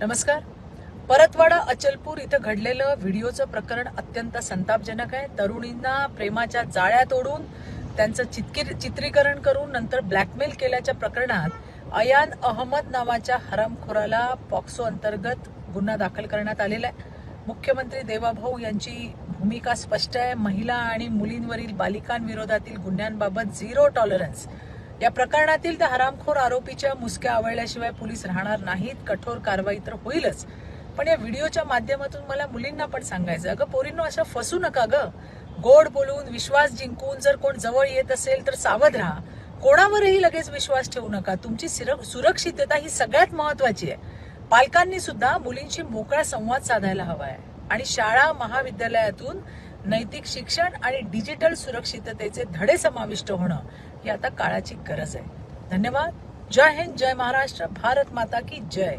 नमस्कार. परतवाडा अचलपूर इथं घडलेलं व्हिडिओचं प्रकरण अत्यंत संतापजनक आहे. तरुणींना प्रेमाच्या जाळ्यात ओढून त्यांचं चित्रीकरण करून नंतर ब्लॅकमेल केल्याच्या प्रकरणात अयान अहमद नावाच्या हरामखोराला पॉक्सो अंतर्गत गुन्हा दाखल करण्यात आलेला आहे. मुख्यमंत्री देवाभाऊ यांची भूमिका स्पष्ट आहे. महिला आणि मुलींवरील बालिकांविरोधातील गुन्ह्यांबाबत झिरो टॉलरन्स. या प्रकरणातील त्या हरामखोर आरोपीच्या मुसक्या आवळल्याशिवाय पोलीस राहणार नाहीत. कठोर कारवाई तर होईलच, पण या व्हिडिओच्या माध्यमातून मला मुलींना पण सांगायचं, अगं पोरींनो, अशा फसू नका ग. गोड बोलून विश्वास जिंकून जर कोण जवळ येत असेल तर सावध राहा. कोणावरही लगेच विश्वास ठेवू नका. तुमची सुरक्षितता ही सगळ्यात महत्वाची आहे. पालकांनी सुद्धा मुलींशी मोकळा संवाद साधायला हवा आहे आणि शाळा महाविद्यालयातून नैतिक शिक्षण आणि डिजिटल सुरक्षिततेचे धडे समाविष्ट होणं ही आता काळाची गरज आहे. धन्यवाद. जय हिंद, जय महाराष्ट्र, भारत माता की जय.